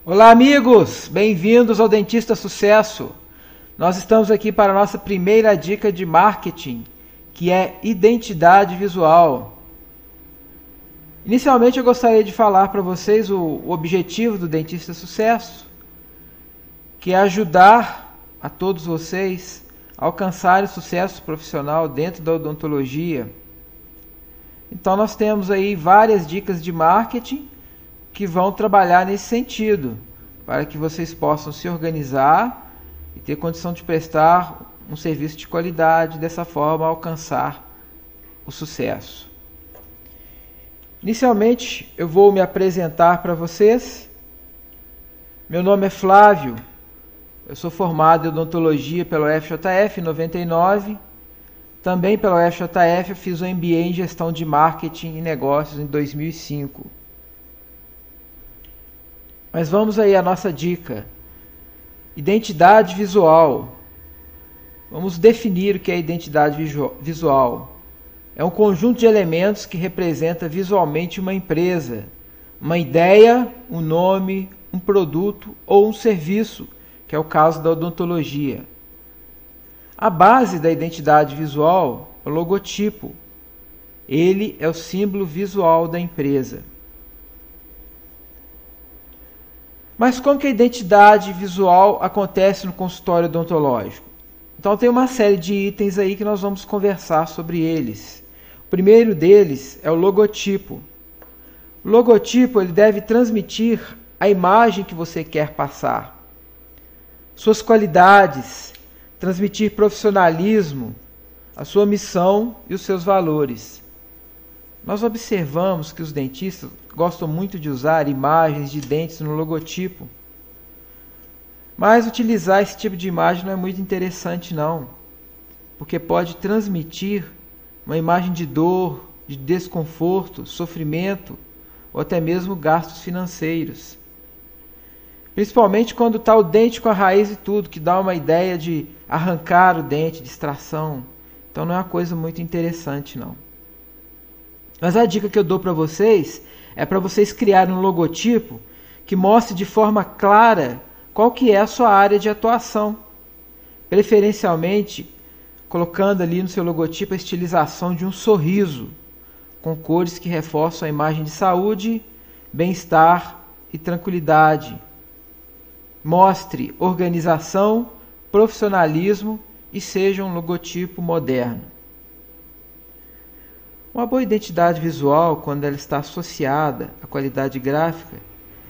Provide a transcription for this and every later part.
Olá, amigos! Bem-vindos ao Dentista Sucesso. Nós estamos aqui para a nossa primeira dica de marketing, que é identidade visual. Inicialmente, eu gostaria de falar para vocês o objetivo do Dentista Sucesso, que é ajudar a todos vocês a alcançarem o sucesso profissional dentro da odontologia. Então, nós temos aí várias dicas de marketing que vão trabalhar nesse sentido, para que vocês possam se organizar e ter condição de prestar um serviço de qualidade, dessa forma alcançar o sucesso. Inicialmente, eu vou me apresentar para vocês. Meu nome é Flávio, eu sou formado em odontologia pelo FJF em 99, também pelo FJF eu fiz um MBA em gestão de marketing e negócios em 2005. Mas vamos aí à nossa dica. Identidade visual. Vamos definir o que é identidade visual. É um conjunto de elementos que representa visualmente uma empresa, uma ideia, um nome, um produto ou um serviço, que é o caso da odontologia. A base da identidade visual é o logotipo. Ele é o símbolo visual da empresa. Mas como que a identidade visual acontece no consultório odontológico? Então tem uma série de itens aí que nós vamos conversar sobre eles. O primeiro deles é o logotipo. O logotipo ele deve transmitir a imagem que você quer passar, suas qualidades, transmitir profissionalismo, a sua missão e os seus valores. Nós observamos que os dentistas gostam muito de usar imagens de dentes no logotipo. Mas utilizar esse tipo de imagem não é muito interessante não, porque pode transmitir uma imagem de dor, de desconforto, sofrimento ou até mesmo gastos financeiros. Principalmente quando está o dente com a raiz e tudo, que dá uma ideia de arrancar o dente, de extração. Então não é uma coisa muito interessante não. Mas a dica que eu dou para vocês é para vocês criarem um logotipo que mostre de forma clara qual que é a sua área de atuação. Preferencialmente, colocando ali no seu logotipo a estilização de um sorriso, com cores que reforçam a imagem de saúde, bem-estar e tranquilidade. Mostre organização, profissionalismo e seja um logotipo moderno. Uma boa identidade visual, quando ela está associada à qualidade gráfica,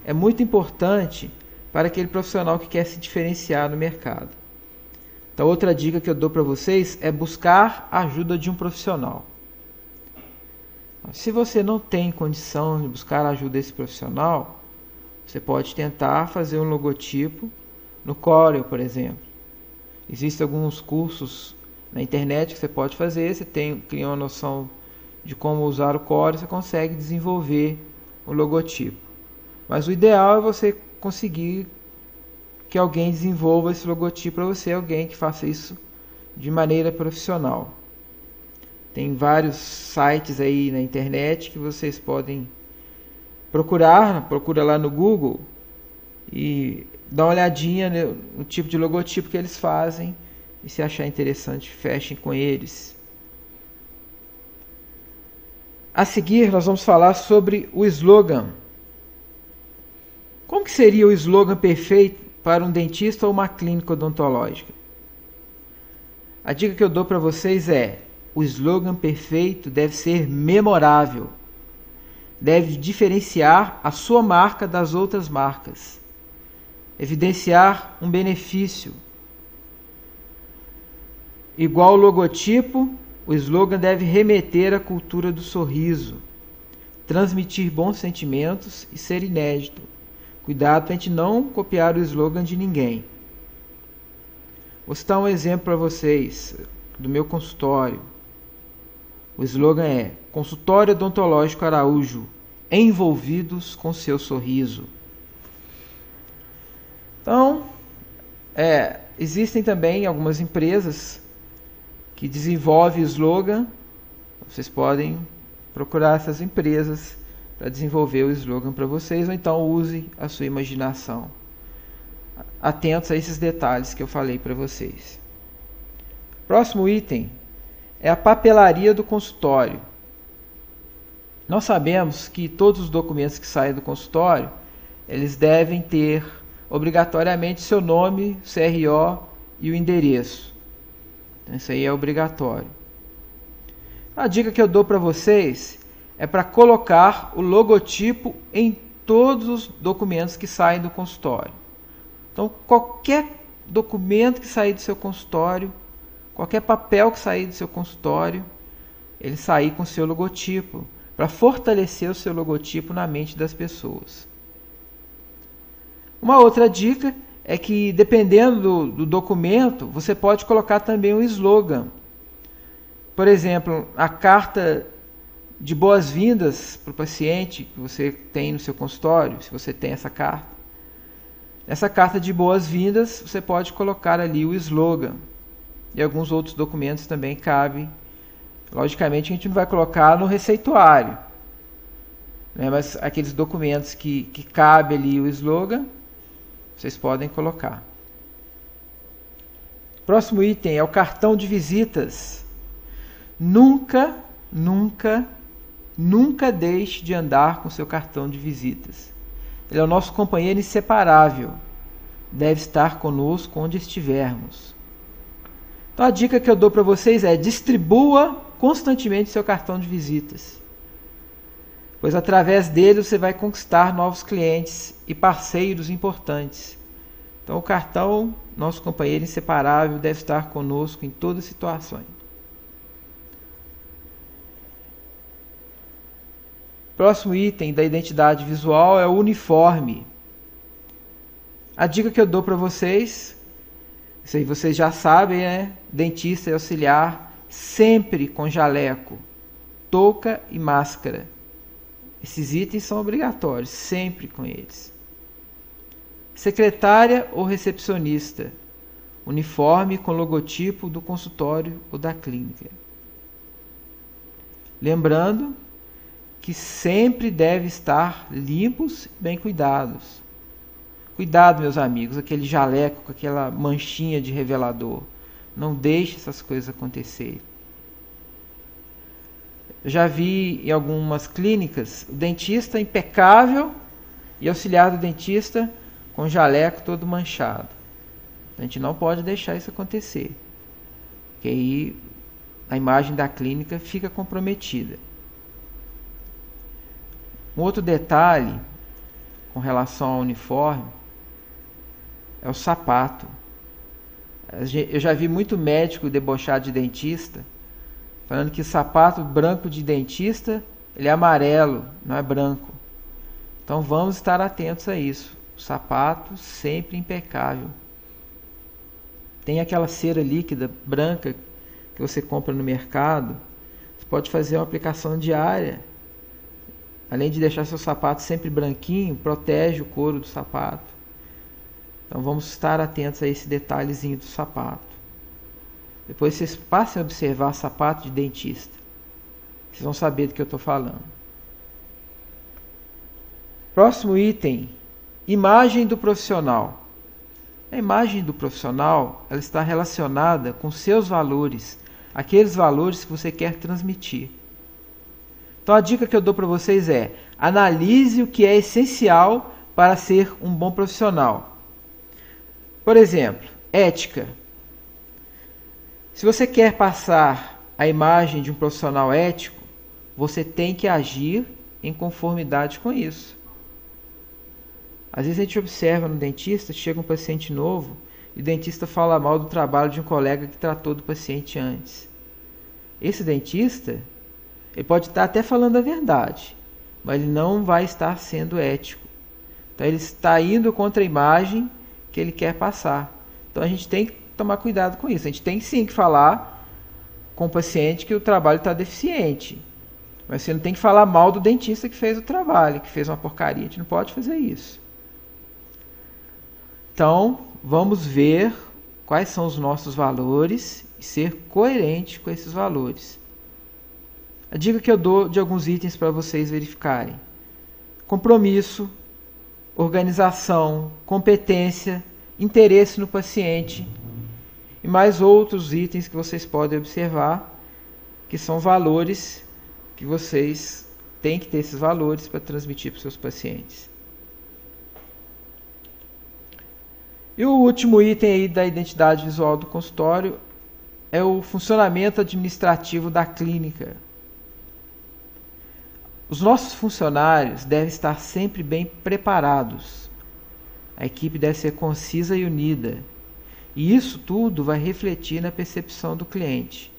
é muito importante para aquele profissional que quer se diferenciar no mercado. Então, outra dica que eu dou para vocês é buscar a ajuda de um profissional. Se você não tem condição de buscar a ajuda desse profissional, você pode tentar fazer um logotipo no Corel, por exemplo. Existem alguns cursos na internet que você pode fazer, você cria uma noção de como usar o Corel, você consegue desenvolver o logotipo. Mas o ideal é você conseguir que alguém desenvolva esse logotipo para você, alguém que faça isso de maneira profissional. Tem vários sites aí na internet que vocês podem procura lá no Google e dá uma olhadinha no tipo de logotipo que eles fazem e se achar interessante, fechem com eles. A seguir, nós vamos falar sobre o slogan. Como que seria o slogan perfeito para um dentista ou uma clínica odontológica? A dica que eu dou para vocês é: o slogan perfeito deve ser memorável. Deve diferenciar a sua marca das outras marcas. Evidenciar um benefício. Igual o logotipo, o slogan deve remeter à cultura do sorriso, transmitir bons sentimentos e ser inédito. Cuidado para a gente não copiar o slogan de ninguém. Vou citar um exemplo para vocês do meu consultório. O slogan é: Consultório Odontológico Araújo, envolvidos com seu sorriso. Então, existem também algumas empresas que desenvolvem slogan. Vocês podem procurar essas empresas para desenvolver o slogan para vocês, ou então use a sua imaginação. Atentos a esses detalhes que eu falei para vocês. Próximo item é a papelaria do consultório. Nós sabemos que todos os documentos que saem do consultório, eles devem ter obrigatoriamente seu nome, CRO e o endereço. Então, isso aí é obrigatório. A dica que eu dou para vocês é para colocar o logotipo em todos os documentos que saem do consultório. Então, qualquer documento que sair do seu consultório, qualquer papel que sair do seu consultório, ele sair com seu logotipo, para fortalecer o seu logotipo na mente das pessoas. Uma outra dica é que, dependendo do documento, você pode colocar também um slogan. Por exemplo, a carta de boas-vindas para o paciente que você tem no seu consultório, se você tem essa carta. Essa carta de boas-vindas, você pode colocar ali o slogan. E alguns outros documentos também cabem. Logicamente, a gente não vai colocar no receituário, né? Mas aqueles documentos que cabe ali o slogan, vocês podem colocar. Próximo item é o cartão de visitas. Nunca deixe de andar com seu cartão de visitas. Ele é o nosso companheiro inseparável. Deve estar conosco onde estivermos. Então a dica que eu dou para vocês é: distribua constantemente seu cartão de visitas, pois através dele você vai conquistar novos clientes e parceiros importantes. Então o cartão, nosso companheiro inseparável, deve estar conosco em todas as situações. Próximo item da identidade visual é o uniforme. A dica que eu dou para vocês, isso aí vocês já sabem, né? Dentista e auxiliar, sempre com jaleco, touca e máscara. Esses itens são obrigatórios, sempre com eles. Secretária ou recepcionista, uniforme com logotipo do consultório ou da clínica. Lembrando que sempre deve estar limpos e bem cuidados. Cuidado, meus amigos, aquele jaleco com aquela manchinha de revelador. Não deixe essas coisas acontecerem. Eu já vi em algumas clínicas o dentista impecável e auxiliar do dentista com o jaleco todo manchado. A gente não pode deixar isso acontecer, porque aí a imagem da clínica fica comprometida. Um outro detalhe com relação ao uniforme é o sapato. Eu já vi muito médico debochado de dentista falando que o sapato branco de dentista ele é amarelo, não é branco. Então vamos estar atentos a isso. O sapato sempre impecável. Tem aquela cera líquida branca que você compra no mercado. Você pode fazer uma aplicação diária. Além de deixar seu sapato sempre branquinho, protege o couro do sapato. Então vamos estar atentos a esse detalhezinho do sapato. Depois vocês passem a observar sapato de dentista. Vocês vão saber do que eu estou falando. Próximo item, imagem do profissional. A imagem do profissional ela está relacionada com seus valores, aqueles valores que você quer transmitir. Então a dica que eu dou para vocês é: analise o que é essencial para ser um bom profissional. Por exemplo, ética. Se você quer passar a imagem de um profissional ético, você tem que agir em conformidade com isso. Às vezes a gente observa no dentista, chega um paciente novo e o dentista fala mal do trabalho de um colega que tratou do paciente antes. Esse dentista, ele pode estar até falando a verdade, mas ele não vai estar sendo ético. Então ele está indo contra a imagem que ele quer passar. Então a gente tem que tomar cuidado com isso. A gente tem sim que falar com o paciente que o trabalho está deficiente, mas você não tem que falar mal do dentista que fez o trabalho, que fez uma porcaria. A gente não pode fazer isso. Então vamos ver quais são os nossos valores e ser coerente com esses valores. A dica que eu dou de alguns itens para vocês verificarem: compromisso, organização, competência, interesse no paciente e mais outros itens que vocês podem observar, que são valores que vocês têm que ter esses valores para transmitir para os seus pacientes. E o último item aí da identidade visual do consultório é o funcionamento administrativo da clínica. Os nossos funcionários devem estar sempre bem preparados. A equipe deve ser concisa e unida. E isso tudo vai refletir na percepção do cliente.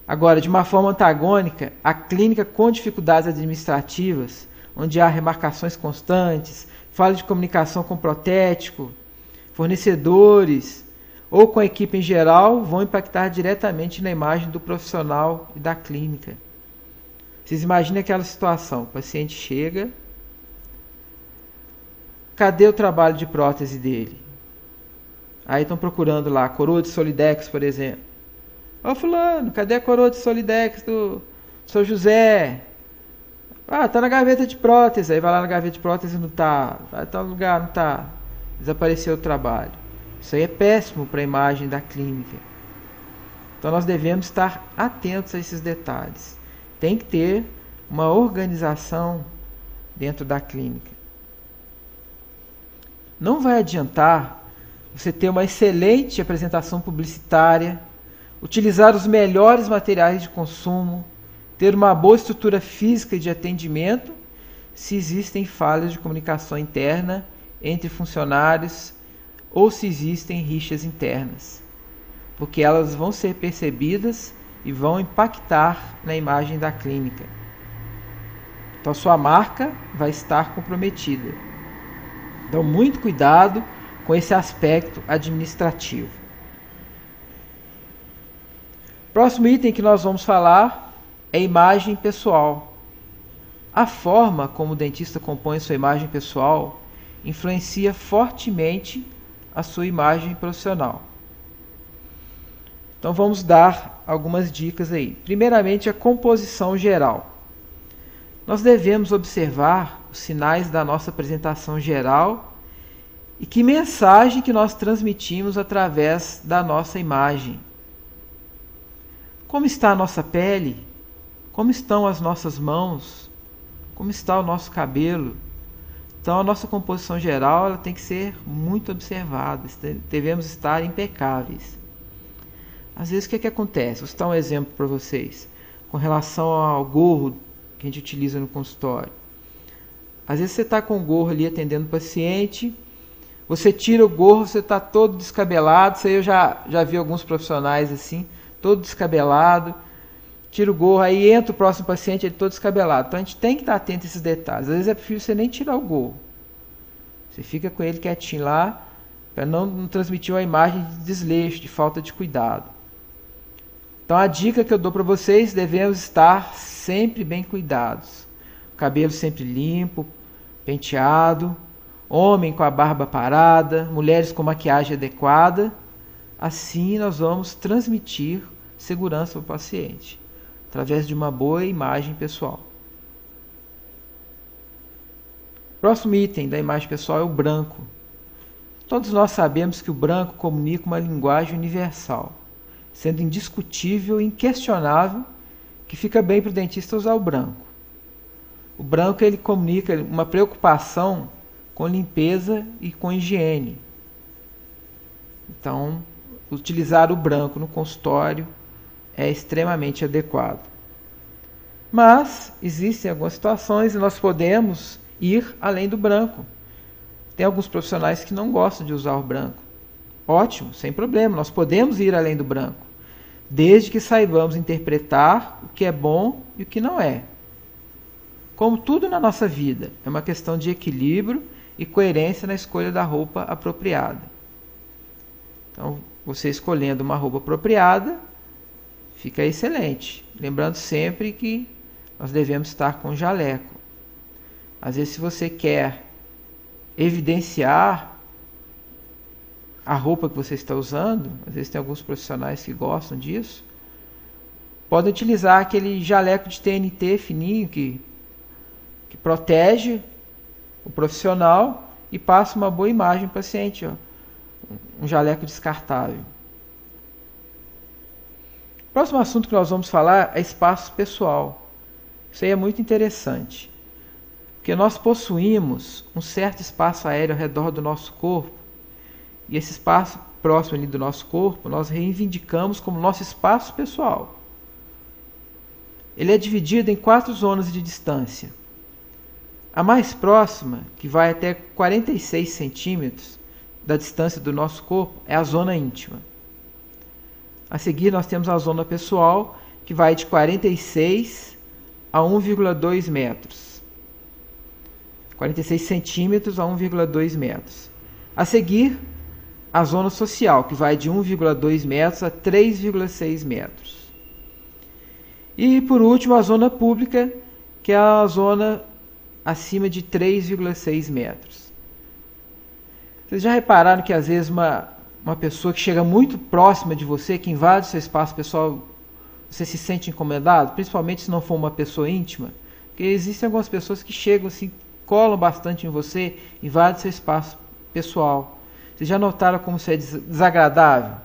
Agora, de uma forma antagônica, a clínica com dificuldades administrativas, onde há remarcações constantes, falha de comunicação com o protético, fornecedores ou com a equipe em geral, vão impactar diretamente na imagem do profissional e da clínica. Vocês imaginem aquela situação, o paciente chega, cadê o trabalho de prótese dele? Aí estão procurando lá, coroa de Solidex, por exemplo. Ô fulano, cadê a coroa de Solidex do Sr. José? Ah, tá na gaveta de prótese. Aí vai lá na gaveta de prótese, não tá. Vai tal lugar, não tá. Desapareceu o trabalho. Isso aí é péssimo para a imagem da clínica. Então nós devemos estar atentos a esses detalhes. Tem que ter uma organização dentro da clínica. Não vai adiantar você ter uma excelente apresentação publicitária, utilizar os melhores materiais de consumo, ter uma boa estrutura física de atendimento, se existem falhas de comunicação interna entre funcionários ou se existem rixas internas, porque elas vão ser percebidas e vão impactar na imagem da clínica. Então, sua marca vai estar comprometida. Então, muito cuidado com esse aspecto administrativo. Próximo item que nós vamos falar é imagem pessoal. A forma como o dentista compõe sua imagem pessoal influencia fortemente a sua imagem profissional. Então vamos dar algumas dicas aí. Primeiramente, a composição geral. Nós devemos observar os sinais da nossa apresentação geral e que mensagem que nós transmitimos através da nossa imagem. Como está a nossa pele? Como estão as nossas mãos? Como está o nosso cabelo? Então a nossa composição geral ela tem que ser muito observada, devemos estar impecáveis. Às vezes o que acontece? Vou citar um exemplo para vocês, com relação ao gorro que a gente utiliza no consultório. Às vezes você está com o gorro ali atendendo o paciente, você tira o gorro, você está todo descabelado, isso aí eu já vi alguns profissionais assim, todo descabelado, tira o gorro, aí entra o próximo paciente, ele todo descabelado. Então a gente tem que estar atento a esses detalhes. Às vezes é possível você nem tirar o gorro. Você fica com ele quietinho lá, para não transmitir uma imagem de desleixo, de falta de cuidado. Então a dica que eu dou para vocês, devemos estar sempre bem cuidados. O cabelo sempre limpo, penteado, homem com a barba parada, mulheres com maquiagem adequada. Assim nós vamos transmitir segurança para o paciente, através de uma boa imagem pessoal. Próximo item da imagem pessoal é o branco. Todos nós sabemos que o branco comunica uma linguagem universal, sendo indiscutível e inquestionável que fica bem para o dentista usar o branco. O branco ele comunica uma preocupação com limpeza e com higiene. Então, utilizar o branco no consultório é extremamente adequado. Mas existem algumas situações e nós podemos ir além do branco. Tem alguns profissionais que não gostam de usar o branco. Ótimo, sem problema, nós podemos ir além do branco, desde que saibamos interpretar o que é bom e o que não é. Como tudo na nossa vida, é uma questão de equilíbrio e coerência na escolha da roupa apropriada. Então, você escolhendo uma roupa apropriada, fica excelente. Lembrando sempre que nós devemos estar com jaleco. Às vezes, se você quer evidenciar a roupa que você está usando, às vezes tem alguns profissionais que gostam disso, podem utilizar aquele jaleco de TNT fininho que que protege o profissional e passa uma boa imagem para o paciente, ó. Um jaleco descartável. O próximo assunto que nós vamos falar é espaço pessoal. Isso aí é muito interessante, porque nós possuímos um certo espaço aéreo ao redor do nosso corpo, e esse espaço próximo ali do nosso corpo nós reivindicamos como nosso espaço pessoal. Ele é dividido em 4 zonas de distância. A mais próxima, que vai até 46 centímetros da distância do nosso corpo, é a zona íntima. A seguir nós temos a zona pessoal, que vai de 46 a 1,2 metros. 46 centímetros a 1,2 metros. A seguir, a zona social, que vai de 1,2 metros a 3,6 metros. E, por último, a zona pública, que é a zona acima de 3,6 metros. Vocês já repararam que, às vezes, uma pessoa que chega muito próxima de você, que invade seu espaço pessoal, você se sente incomodado, principalmente se não for uma pessoa íntima? Porque existem algumas pessoas que chegam assim, colam bastante em você, invadem seu espaço pessoal. Vocês já notaram como isso é desagradável?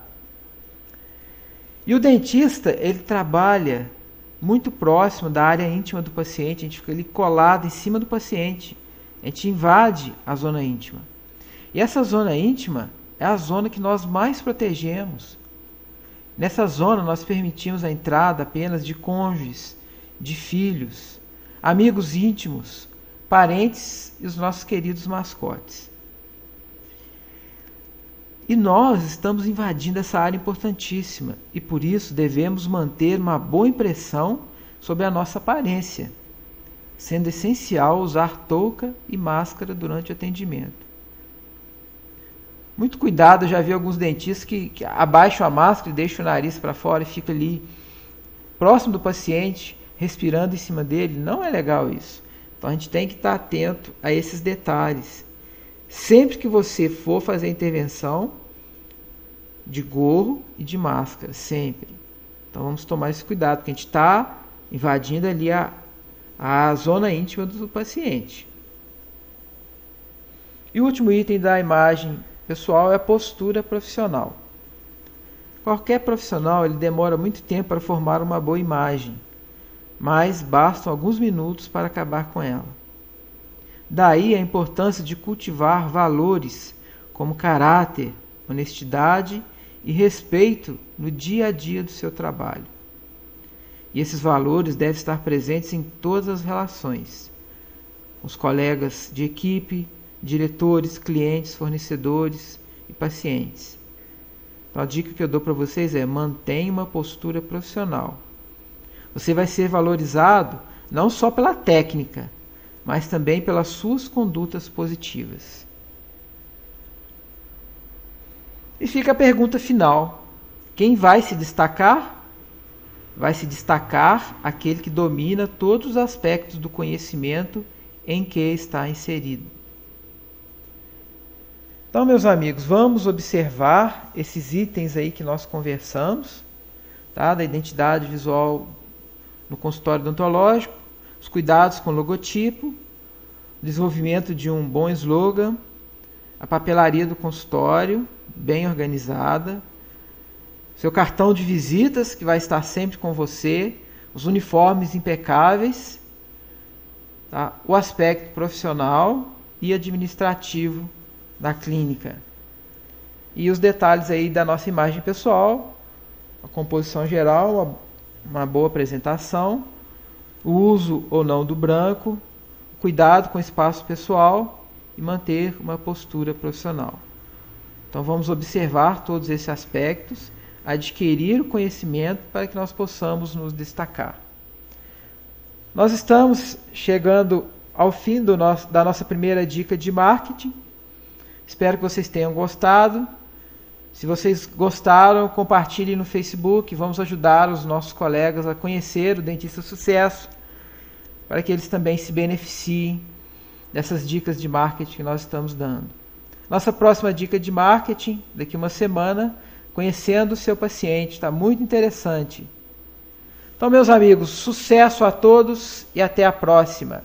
E o dentista, ele trabalha muito próximo da área íntima do paciente, a gente fica ali colado em cima do paciente, a gente invade a zona íntima. E essa zona íntima é a zona que nós mais protegemos. Nessa zona nós permitimos a entrada apenas de cônjuges, de filhos, amigos íntimos, parentes e os nossos queridos mascotes. E nós estamos invadindo essa área importantíssima e por isso devemos manter uma boa impressão sobre a nossa aparência, sendo essencial usar touca e máscara durante o atendimento. Muito cuidado, eu já vi alguns dentistas que abaixam a máscara e deixam o nariz para fora e ficam ali próximo do paciente, respirando em cima dele. Não é legal isso. Então a gente tem que estar atento a esses detalhes. Sempre que você for fazer a intervenção, de gorro e de máscara, sempre. Então vamos tomar esse cuidado, porque a gente está invadindo ali a zona íntima do paciente. E o último item da imagem pessoal é a postura profissional. Qualquer profissional ele demora muito tempo para formar uma boa imagem, mas bastam alguns minutos para acabar com ela. Daí a importância de cultivar valores como caráter, honestidade e respeito no dia a dia do seu trabalho. E esses valores devem estar presentes em todas as relações, com os colegas de equipe, diretores, clientes, fornecedores e pacientes. Então, a dica que eu dou para vocês é: mantenha uma postura profissional. Você vai ser valorizado não só pela técnica, mas também pelas suas condutas positivas. E fica a pergunta final: quem vai se destacar? Vai se destacar aquele que domina todos os aspectos do conhecimento em que está inserido. Então, meus amigos, vamos observar esses itens aí que nós conversamos, tá? Da identidade visual no consultório odontológico, os cuidados com o logotipo, o desenvolvimento de um bom slogan, a papelaria do consultório, bem organizada, seu cartão de visitas que vai estar sempre com você, os uniformes impecáveis, tá? O aspecto profissional e administrativo da clínica. E os detalhes aí da nossa imagem pessoal, a composição geral, uma boa apresentação, o uso ou não do branco, cuidado com o espaço pessoal e manter uma postura profissional. Então vamos observar todos esses aspectos, adquirir o conhecimento para que nós possamos nos destacar. Nós estamos chegando ao fim da nossa primeira dica de marketing. Espero que vocês tenham gostado. Se vocês gostaram, compartilhem no Facebook. Vamos ajudar os nossos colegas a conhecer o Dentista Sucesso, para que eles também se beneficiem dessas dicas de marketing que nós estamos dando. Nossa próxima dica de marketing, daqui uma semana, conhecendo o seu paciente. Está muito interessante. Então, meus amigos, sucesso a todos e até a próxima.